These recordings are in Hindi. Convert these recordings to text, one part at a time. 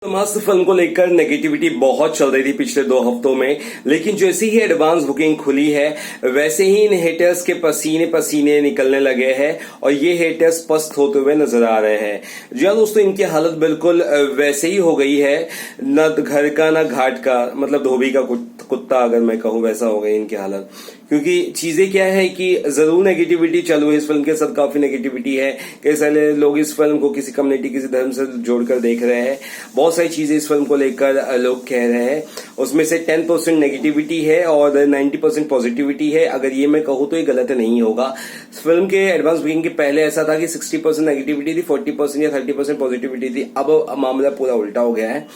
मस्त फिल्म को लेकर नेगेटिविटी बहुत चल रही थी पिछले 2 हफ्तों में, लेकिन जैसे ही एडवांस बुकिंग खुली है वैसे ही इन हेटर्स के पसीने पसीने निकलने लगे हैं और ये हेटर्स पस्त होते हुए नजर आ रहे हैं। जी हाँ दोस्तों, इनकी हालत बिल्कुल वैसे ही हो गई है, न घर का न घाट का, मतलब धोबी का कुत्ता अगर मैं कहूँ वैसा हो गई इनकी हालत। क्योंकि चीजें क्या है कि जरूर नेगेटिविटी चालू है, इस फिल्म के साथ काफी नेगेटिविटी है। कई सारे लोग इस फिल्म को किसी कम्युनिटी किसी धर्म से जोड़कर देख रहे हैं, बहुत सारी चीजें इस फिल्म को लेकर लोग कह रहे हैं। उसमें से 10% नेगेटिविटी है और 90% पॉजिटिविटी है। अगर ये मैं कहूँ तो ये गलत नहीं होगा। फिल्म के एडवांस बुकिंग के पहले ऐसा था कि 60% नेगेटिविटी थी, 40% या 30% पॉजिटिविटी थी। अब मामला पूरा उल्टा हो गया है।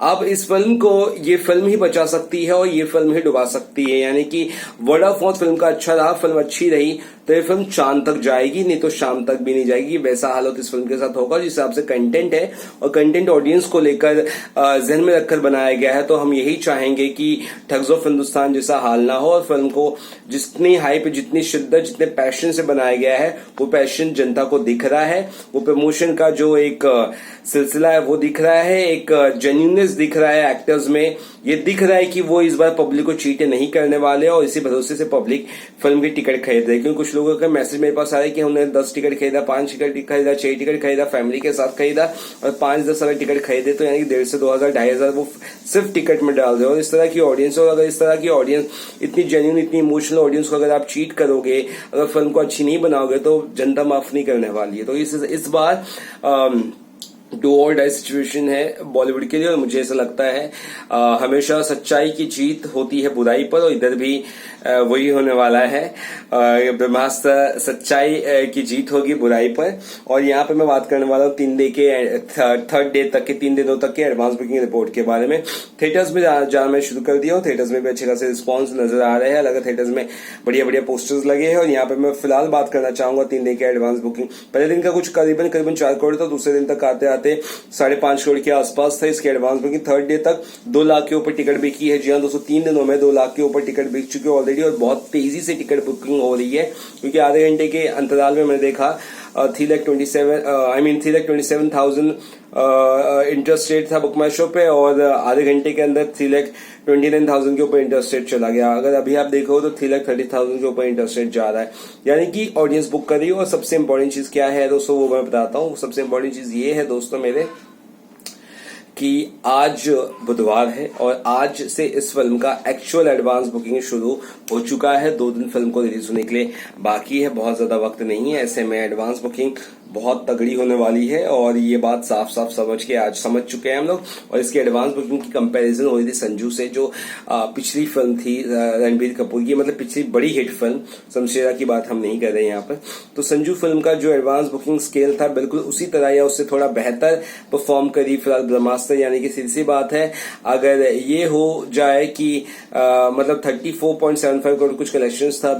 अब इस फिल्म को ये फिल्म ही बचा सकती है और ये फिल्म ही डुबा सकती है। यानी कि वर्ड ऑफ माउथ फिल्म का अच्छा रहा, फिल्म अच्छी रही तो ये फिल्म चांद तक जाएगी, नहीं तो शाम तक भी नहीं जाएगी। वैसा हालत इस फिल्म के साथ होगा। जिस हिसाब से कंटेंट है और कंटेंट ऑडियंस को लेकर जहन में रखकर बनाया गया है, तो हम यही चाहेंगे कि ठग्स ऑफ हिंदुस्तान जैसा हाल ना हो और फिल्म को जितनी हाइप, जितनी शिद्दत, जितने पैशन से बनाया गया है वो पैशन जनता को दिख रहा है। वो प्रमोशन का जो एक सिलसिला है वो दिख रहा है, एक जेन्यूननेस दिख रहा है एक्टर्स में। ये दिख रहा है कि वो इस बार पब्लिक को चीट नहीं करने वाले और इसी भरोसे से पब्लिक फिल्म की टिकट खरीद रही है। क्योंकि कुछ लोगों का मैसेज मेरे पास आ रहा है कि हमने 10 टिकट खरीदा, 5 टिकट खरीदा, 6 टिकट खरीदा, फैमिली के साथ खरीदा और 5-10 अगर टिकट खरीदे तो यानी कि 1,500 से 2,000 2,500 वो सिर्फ टिकट में डाल रहे हो। और इस तरह की ऑडियंस, और अगर इस तरह की ऑडियंस, इतनी जेन्यून, इतनी इमोशनल ऑडियंस को अगर आप चीट करोगे, अगर फिल्म को अच्छी नहीं बनाओगे तो जनता माफ नहीं करने वाली है। तो इस बार डू और डाई सिचुएशन है बॉलीवुड के लिए और मुझे ऐसा लगता है हमेशा सच्चाई की जीत होती है बुराई पर और इधर भी वही होने वाला है। ब्रह्मास्त्र सच्चाई की जीत होगी बुराई पर। और यहाँ पे मैं बात करने वाला हूँ 3 डे के थर्ड डे तक के 3 दिनों तक के एडवांस बुकिंग रिपोर्ट के बारे में। थिएटर्स में जाना मैं शुरू कर दिया हूँ, थिएटर्स में भी अच्छे खासे रिस्पॉन्स नजर आ रहे हैं। अलग थिएटर्स में बढ़िया बढ़िया पोस्टर्स लगे हैं। और यहाँ पे मैं फिलहाल बात करना चाहूंगा 3 डे के एडवांस बुकिंग। पहले दिन का कुछ करीबन 4 करोड़ था, दूसरे दिन तक आते आते 5.5 करोड़ के आसपास था इसके एडवांस बुकिंग। थर्ड डे तक 2 लाख के ऊपर टिकट बिकी है। जी हाँ दोस्तों, 3 दिनों में 2 लाख के ऊपर टिकट बिक चुकी है ऑलरेडी और बहुत तेजी से टिकट बुकिंग हो रही है। क्योंकि आधे घंटे के अंतराल में मैंने देखा 3,27,000 इंटरेस्ट रेट था बुक माई शो पे और आधे घंटे के अंदर 3,29,000 के ऊपर इंटरेस्ट रेट चला गया। अगर अभी आप देखो तो 3,30,000 के ऊपर इंटरेस्ट रेट जा रहा है, यानी कि ऑडियंस बुक कर रही है। और सबसे इंपॉर्टेंट चीज क्या है दोस्तों वो मैं बताता हूँ। सबसे इंपॉर्टेंट चीज ये है दोस्तों मेरे कि आज बुधवार है और आज से इस फिल्म का एक्चुअल एडवांस बुकिंग शुरू हो चुका है। 2 दिन फिल्म को रिलीज होने के लिए बाकी है, बहुत ज्यादा वक्त नहीं है। ऐसे में एडवांस बुकिंग बहुत तगड़ी होने वाली है और ये बात साफ साफ समझ चुके हैं हम लोग। और इसकी एडवांस बुकिंग की कंपैरिजन हो रही थी संजू से, जो पिछली फिल्म थी रणबीर कपूर की, मतलब पिछली बड़ी हिट फिल्म शमशेरा की बात हम नहीं कर रहे हैं यहाँ पर। तो संजू फिल्म का जो एडवांस बुकिंग स्केल था बिल्कुल उसी तरह या उससे थोड़ा बेहतर परफॉर्म करी फिलहाल ब्रह्मास्त्र। यानी कि सीधी सी बात है, अगर ये हो जाए कि मतलब 34.75 करोड़ कुछ कलेक्शन था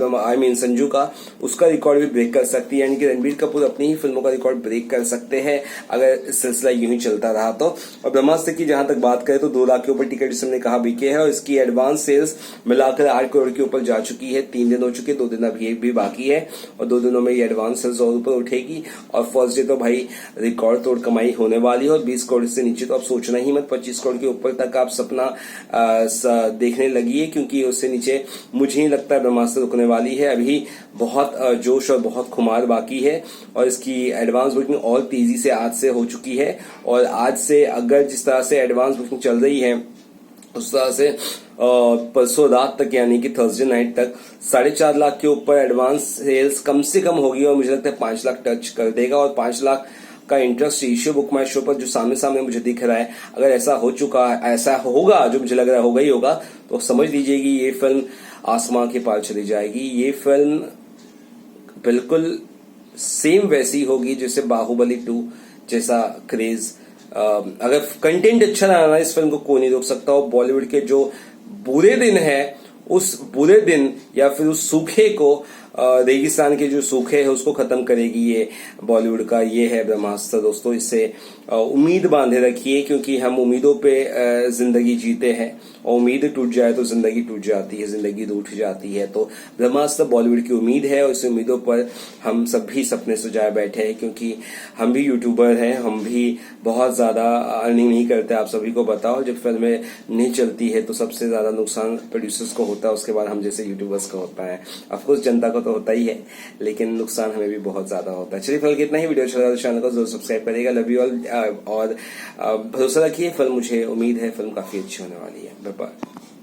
संजू का, उसका रिकॉर्ड भी ब्रेक कर सकती है। यानी कि रणबीर कपूर अपनी ही फिल्मों का रिकॉर्ड ब्रेक कर सकते हैं अगर सिलसिला यूं ही चलता रहा तो। और ब्रह्मास्त्र की जहां तक बात करें तो 2 लाख के ऊपर टिकट जिसने कहा बिके है और इसकी एडवांस सेल्स मिलाकर 8 करोड़ के ऊपर जा चुकी है। 3 दिन हो चुके, 2 दिन अभी भी बाकी है और 2 दिनों में ये एडवांस सेल्स और ऊपर उठेगी। और फर्स्ट डे तो भाई रिकॉर्ड तोड़ कमाई होने वाली है और 20 करोड़ से नीचे तो आप सोचना ही मत। 25 करोड़ के ऊपर तक आप सपना देखने लगी है, क्योंकि उससे नीचे मुझे नहीं लगता ब्रह्मास्त्र रुकने वाली है। अभी बहुत जोश और बहुत खुमार बाकी है और इसकी एडवांस बुकिंग और तेजी से आज से हो चुकी है। और आज से अगर जिस तरह से एडवांस बुकिंग चल रही है उस तरह से परसों रात तक यानी कि थर्सडे नाइट तक 4.5 लाख के ऊपर एडवांस सेल्स कम से कम होगी और मुझे लगता है 5 लाख टच कर देगा। और 5 लाख का इंटरेस्ट रेशियो बुक माई शो पर जो सामने मुझे दिख रहा है, अगर ऐसा हो चुका है, ऐसा होगा, जो मुझे लग रहा है होगा ही होगा, तो समझ लीजिए कि ये फिल्म आसमां के पार चली जाएगी। ये फिल्म बिल्कुल सेम वैसी होगी जैसे बाहुबली 2 जैसा क्रेज। अगर कंटेंट अच्छा ना आना, इस फिल्म को कोई नहीं रोक सकता। और बॉलीवुड के जो बुरे दिन है उस बुरे दिन या फिर उस सूखे को रेगिस्तान के जो सूखे है उसको खत्म करेगी ये बॉलीवुड का ये है ब्रह्मास्त्र दोस्तों। इससे उम्मीद बांधे रखिए, क्योंकि हम उम्मीदों पे जिंदगी जीते हैं और उम्मीद टूट जाए तो जिंदगी टूट जाती है, जिंदगी रूठ जाती है। तो ब्रह्मास्त्र बॉलीवुड की उम्मीद है और इस उम्मीदों पर हम सभी सपने सजाए बैठे हैं, क्योंकि हम भी यूट्यूबर हैं, हम भी बहुत ज्यादा अर्निंग नहीं करते। आप सभी को बताओ, जब फिल्में नहीं चलती है तो सबसे ज्यादा नुकसान प्रोड्यूसर्स को होता है, उसके बाद हम जैसे यूट्यूबर्स को होता है। ऑफकोर्स जनता को तो होता ही है, लेकिन नुकसान हमें भी बहुत ज्यादा होता है। चलिए फिलहाल कितना ही, वीडियो अच्छा लगा तो चैनल को जरूर सब्सक्राइब करिएगा। लव यू ऑल और भरोसा रखिए, फिल्म मुझे उम्मीद है फिल्म काफी अच्छी होने वाली है। Bye bye.